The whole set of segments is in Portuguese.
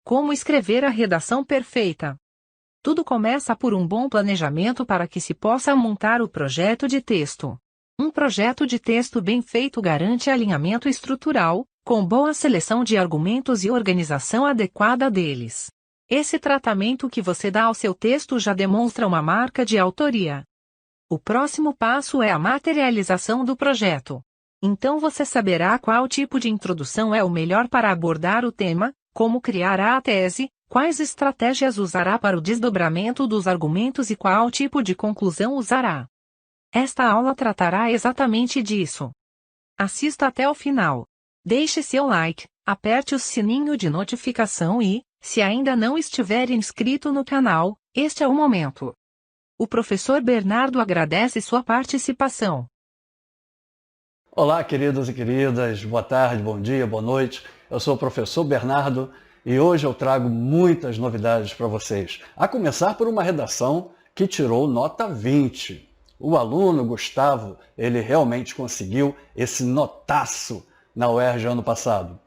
Como escrever a redação perfeita? Tudo começa por um bom planejamento para que se possa montar o projeto de texto. Um projeto de texto bem feito garante alinhamento estrutural, com boa seleção de argumentos e organização adequada deles. Esse tratamento que você dá ao seu texto já demonstra uma marca de autoria. O próximo passo é a materialização do projeto. Então você saberá qual tipo de introdução é o melhor para abordar o tema, como criar a tese, quais estratégias usará para o desdobramento dos argumentos e qual tipo de conclusão usará. Esta aula tratará exatamente disso. Assista até o final. Deixe seu like, aperte o sininho de notificação e, se ainda não estiver inscrito no canal, este é o momento. O professor Bernardo agradece sua participação. Olá, queridos e queridas, boa tarde, bom dia, boa noite. Eu sou o professor Bernardo e hoje eu trago muitas novidades para vocês. A começar por uma redação que tirou nota 20. O aluno Gustavo, ele realmente conseguiu esse notaço na UERJ ano passado.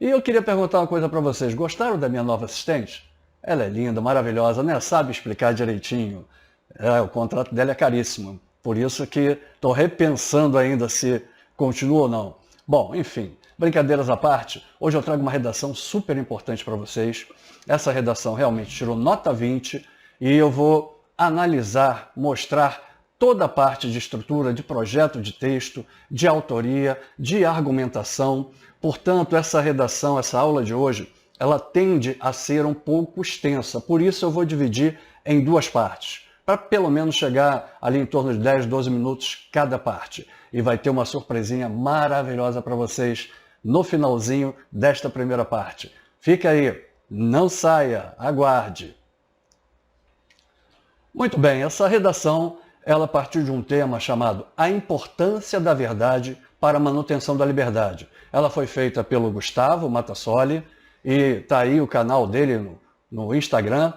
E eu queria perguntar uma coisa para vocês. Gostaram da minha nova assistente? Ela é linda, maravilhosa, né? Sabe explicar direitinho. O contrato dela é caríssimo. Por isso que estou repensando ainda se continua ou não. Bom, enfim, brincadeiras à parte, hoje eu trago uma redação super importante para vocês. Essa redação realmente tirou nota 20 e eu vou analisar, mostrar toda a parte de estrutura, de projeto de texto, de autoria, de argumentação. Portanto, essa redação, essa aula de hoje, ela tende a ser um pouco extensa. Por isso eu vou dividir em duas partes, para pelo menos chegar ali em torno de 10, 12 minutos cada parte. E vai ter uma surpresinha maravilhosa para vocês no finalzinho desta primeira parte. Fica aí, não saia, aguarde. Muito bem, essa redação ela partiu de um tema chamado A Importância da Verdade para a Manutenção da Liberdade. Ela foi feita pelo Gustavo Matassoli e está aí o canal dele no Instagram,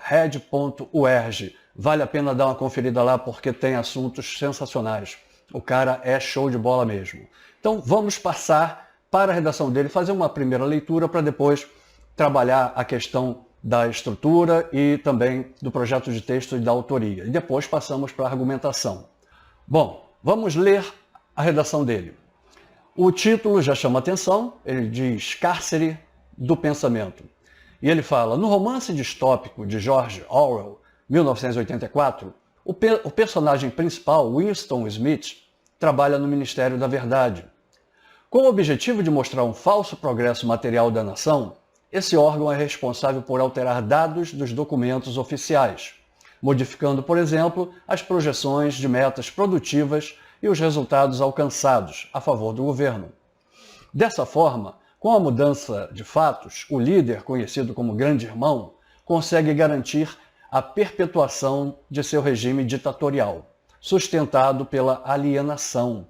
@red.uerj. Vale a pena dar uma conferida lá porque tem assuntos sensacionais. O cara é show de bola mesmo. Então vamos passar para a redação dele, fazer uma primeira leitura para depois trabalhar a questão da estrutura e também do projeto de texto e da autoria. E depois passamos para a argumentação. Bom, vamos ler a redação dele. O título já chama atenção, ele diz Cárcere do Pensamento. E ele fala, no romance distópico de George Orwell, 1984, o personagem principal, Winston Smith, trabalha no Ministério da Verdade. Com o objetivo de mostrar um falso progresso material da nação, esse órgão é responsável por alterar dados dos documentos oficiais, modificando, por exemplo, as projeções de metas produtivas e os resultados alcançados a favor do governo. Dessa forma, com a mudança de fatos, o líder, conhecido como Grande Irmão, consegue garantir a perpetuação de seu regime ditatorial, sustentado pela alienação.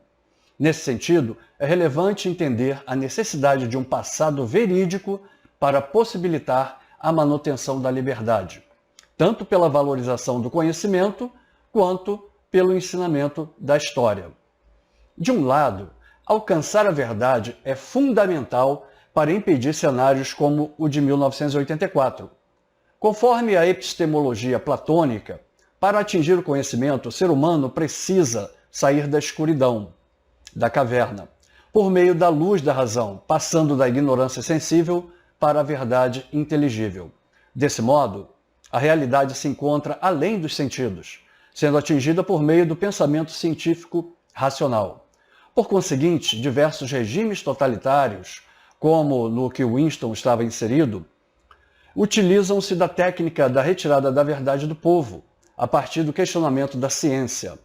Nesse sentido, é relevante entender a necessidade de um passado verídico para possibilitar a manutenção da liberdade, tanto pela valorização do conhecimento, quanto pelo ensinamento da história. De um lado, alcançar a verdade é fundamental para impedir cenários como o de 1984. Conforme a epistemologia platônica, para atingir o conhecimento, o ser humano precisa sair da escuridão, da caverna, por meio da luz da razão, passando da ignorância sensível para a verdade inteligível. Desse modo, a realidade se encontra além dos sentidos, sendo atingida por meio do pensamento científico racional. Por conseguinte, diversos regimes totalitários, como no que Winston estava inserido, utilizam-se da técnica da retirada da verdade do povo, a partir do questionamento da ciência.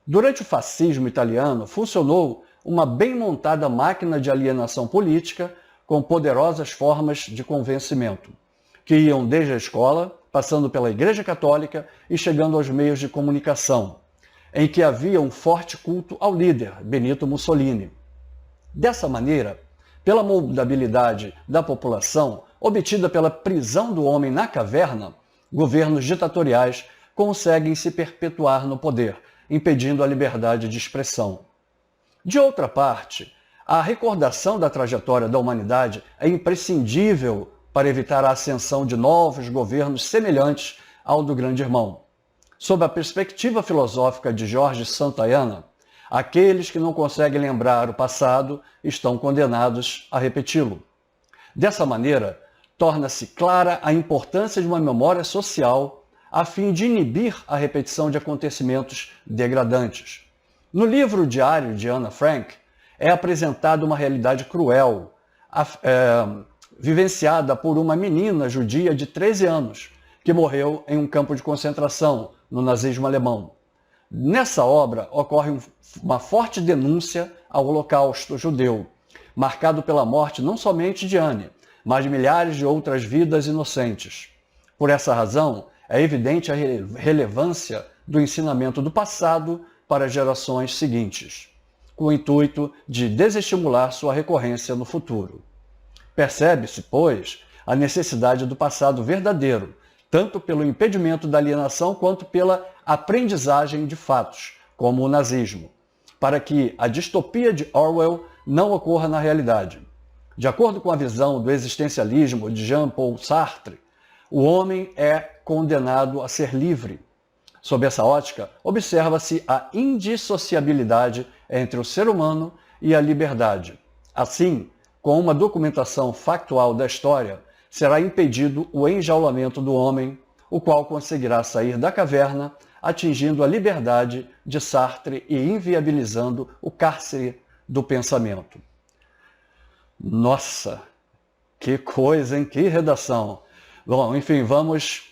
Durante o fascismo italiano, funcionou uma bem montada máquina de alienação política com poderosas formas de convencimento, que iam desde a escola, passando pela Igreja Católica e chegando aos meios de comunicação, em que havia um forte culto ao líder, Benito Mussolini. Dessa maneira, pela moldabilidade da população, obtida pela prisão do homem na caverna, governos ditatoriais conseguem se perpetuar no poder, impedindo a liberdade de expressão. De outra parte, a recordação da trajetória da humanidade é imprescindível para evitar a ascensão de novos governos semelhantes ao do Grande Irmão. Sob a perspectiva filosófica de Jorge Santayana, aqueles que não conseguem lembrar o passado estão condenados a repeti-lo. Dessa maneira, torna-se clara a importância de uma memória social a fim de inibir a repetição de acontecimentos degradantes. No livro Diário de Ana Frank, é apresentada uma realidade cruel, vivenciada por uma menina judia de 13 anos, que morreu em um campo de concentração no nazismo alemão. Nessa obra ocorre uma forte denúncia ao Holocausto judeu, marcado pela morte não somente de Anne, mas de milhares de outras vidas inocentes. Por essa razão, é evidente a relevância do ensinamento do passado para gerações seguintes, com o intuito de desestimular sua recorrência no futuro. Percebe-se, pois, a necessidade do passado verdadeiro, tanto pelo impedimento da alienação quanto pela aprendizagem de fatos, como o nazismo, para que a distopia de Orwell não ocorra na realidade. De acordo com a visão do existencialismo de Jean-Paul Sartre, o homem é condenado a ser livre. Sob essa ótica, observa-se a indissociabilidade entre o ser humano e a liberdade. Assim, com uma documentação factual da história, será impedido o enjaulamento do homem, o qual conseguirá sair da caverna, atingindo a liberdade de Sartre e inviabilizando o cárcere do pensamento. Nossa, que coisa, hein? Que redação! Bom, enfim, vamos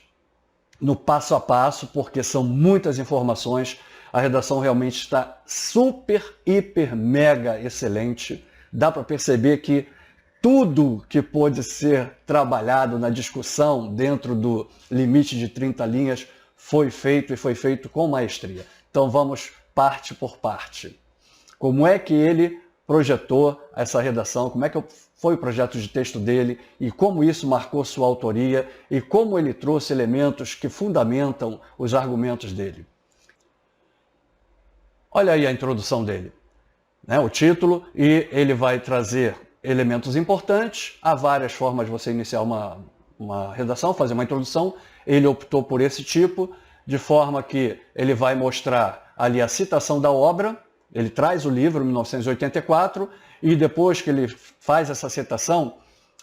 no passo a passo, porque são muitas informações. A redação realmente está super, hiper, mega excelente. Dá para perceber que tudo que pôde ser trabalhado na discussão dentro do limite de 30 linhas foi feito e foi feito com maestria. Então vamos parte por parte. Como é que ele projetou essa redação, como é que foi o projeto de texto dele e como isso marcou sua autoria e como ele trouxe elementos que fundamentam os argumentos dele. Olha aí a introdução dele, né? O título, e ele vai trazer elementos importantes. Há várias formas de você iniciar uma redação, fazer uma introdução. Ele optou por esse tipo, de forma que ele vai mostrar ali a citação da obra. Ele traz o livro, 1984, e depois que ele faz essa citação,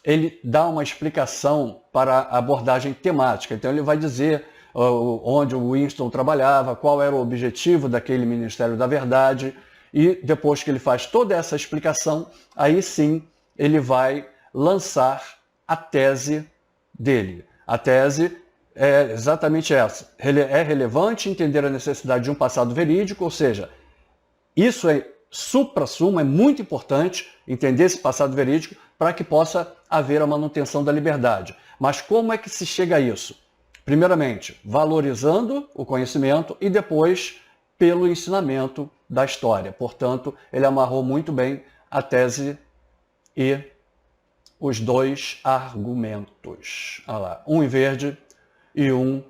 ele dá uma explicação para a abordagem temática. Então ele vai dizer onde o Winston trabalhava, qual era o objetivo daquele Ministério da Verdade, e depois que ele faz toda essa explicação, aí sim ele vai lançar a tese dele. A tese é exatamente essa. É relevante entender a necessidade de um passado verídico, ou seja, isso é supra-sumo, é muito importante entender esse passado verídico para que possa haver a manutenção da liberdade. Mas como é que se chega a isso? Primeiramente, valorizando o conhecimento e depois pelo ensinamento da história. Portanto, ele amarrou muito bem a tese e os dois argumentos. Olha lá, um em verde e um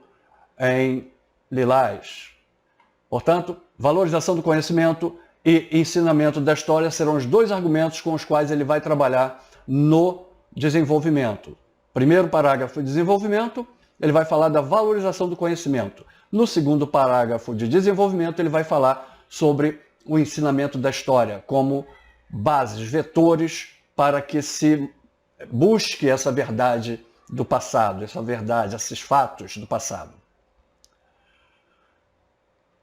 em lilás. Portanto, valorização do conhecimento e ensinamento da história serão os dois argumentos com os quais ele vai trabalhar no desenvolvimento. Primeiro parágrafo de desenvolvimento, ele vai falar da valorização do conhecimento. No segundo parágrafo de desenvolvimento, ele vai falar sobre o ensinamento da história como bases, vetores para que se busque essa verdade do passado, essa verdade, esses fatos do passado.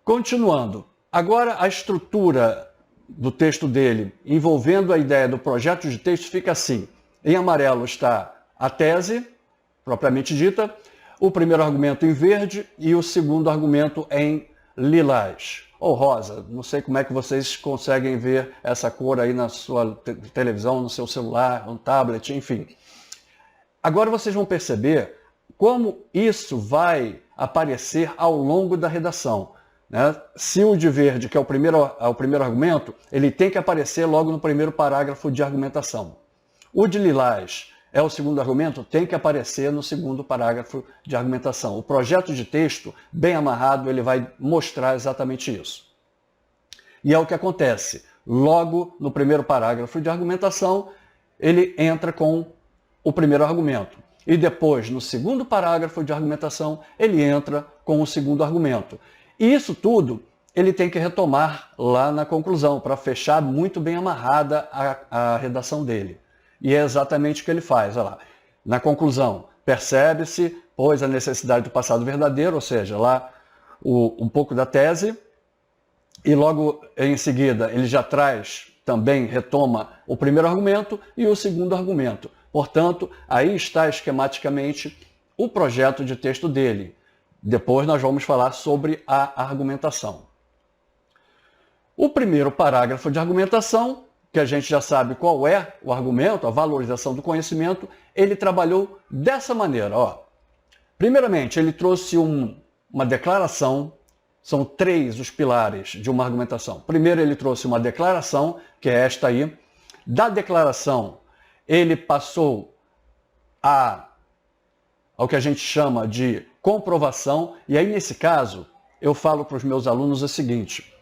Continuando, agora a estrutura do texto dele, envolvendo a ideia do projeto de texto, fica assim. Em amarelo está a tese, propriamente dita, o primeiro argumento em verde e o segundo argumento em lilás. Ou rosa, não sei como é que vocês conseguem ver essa cor aí na sua televisão, no seu celular, no tablet, enfim. Agora vocês vão perceber como isso vai aparecer ao longo da redação. Né? Se o de verde, que é o primeiro argumento, ele tem que aparecer logo no primeiro parágrafo de argumentação. O de lilás é o segundo argumento, tem que aparecer no segundo parágrafo de argumentação. O projeto de texto, bem amarrado, ele vai mostrar exatamente isso. E é o que acontece. Logo no primeiro parágrafo de argumentação, ele entra com o primeiro argumento. e depois, no segundo parágrafo de argumentação, ele entra com o segundo argumento. E isso tudo ele tem que retomar lá na conclusão, para fechar muito bem amarrada a redação dele. E é exatamente o que ele faz. Olha lá. Na conclusão, percebe-se, pois, a necessidade do passado verdadeiro, ou seja, lá um pouco da tese, e logo em seguida ele já traz, também retoma o primeiro argumento e o segundo argumento. Portanto, aí está esquematicamente o projeto de texto dele. Depois nós vamos falar sobre a argumentação. O primeiro parágrafo de argumentação, que a gente já sabe qual é o argumento, a valorização do conhecimento, ele trabalhou dessa maneira. Ó. Primeiramente, ele trouxe uma declaração, são 3 os pilares de uma argumentação. Primeiro, ele trouxe uma declaração, que é esta aí. Da declaração, ele passou ao que a gente chama de comprovação, e aí, nesse caso, eu falo para os meus alunos o seguinte: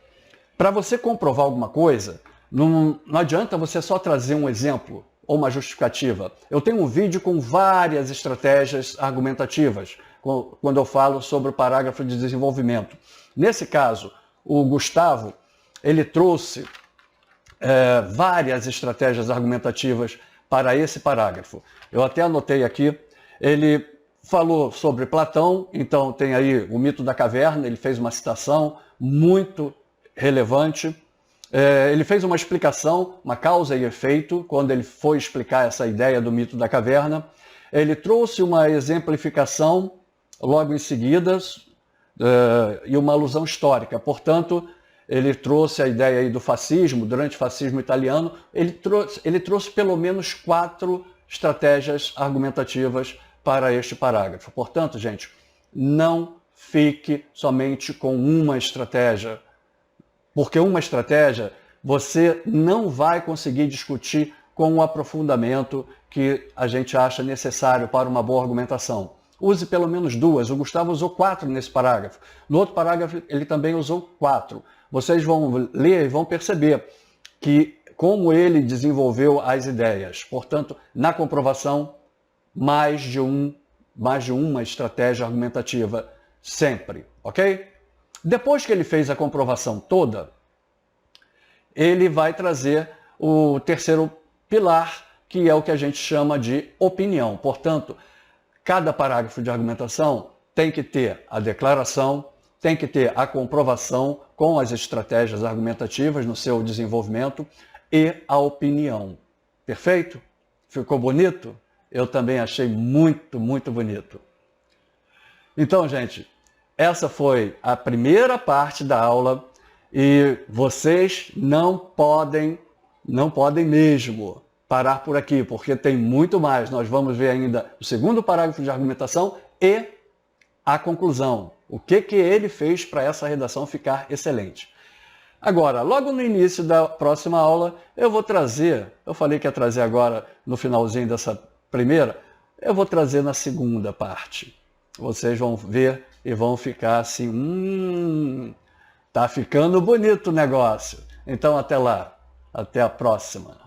para você comprovar alguma coisa, não adianta você só trazer um exemplo ou uma justificativa. Eu tenho um vídeo com várias estratégias argumentativas, quando eu falo sobre o parágrafo de desenvolvimento. Nesse caso, o Gustavo, ele trouxe várias estratégias argumentativas para esse parágrafo. Eu até anotei aqui, ele falou sobre Platão, então tem aí o mito da caverna, ele fez uma citação muito relevante. Ele fez uma explicação, uma causa e efeito, quando ele foi explicar essa ideia do mito da caverna. Ele trouxe uma exemplificação logo em seguida e uma alusão histórica. Portanto, ele trouxe a ideia aí do fascismo, durante o fascismo italiano. Ele trouxe pelo menos 4 estratégias argumentativas para este parágrafo. Portanto, gente, não fique somente com uma estratégia, porque uma estratégia você não vai conseguir discutir com o aprofundamento que a gente acha necessário para uma boa argumentação. Use pelo menos 2. O Gustavo usou 4 nesse parágrafo. No outro parágrafo ele também usou 4. Vocês vão ler e vão perceber que como ele desenvolveu as ideias. Portanto, na comprovação, mais de uma estratégia argumentativa sempre, ok? Depois que ele fez a comprovação toda, ele vai trazer o terceiro pilar, que é o que a gente chama de opinião. Portanto, cada parágrafo de argumentação tem que ter a declaração, tem que ter a comprovação com as estratégias argumentativas no seu desenvolvimento e a opinião. Perfeito? Ficou bonito? Eu também achei muito, muito bonito. Então, gente, essa foi a primeira parte da aula e vocês não podem mesmo parar por aqui, porque tem muito mais. Nós vamos ver ainda o segundo parágrafo de argumentação e a conclusão. O que ele fez para essa redação ficar excelente. Agora, logo no início da próxima aula, eu vou trazer, eu falei que ia trazer agora no finalzinho dessa primeira, eu vou trazer na segunda parte. Vocês vão ver e vão ficar assim, tá ficando bonito o negócio. Então até lá, até a próxima.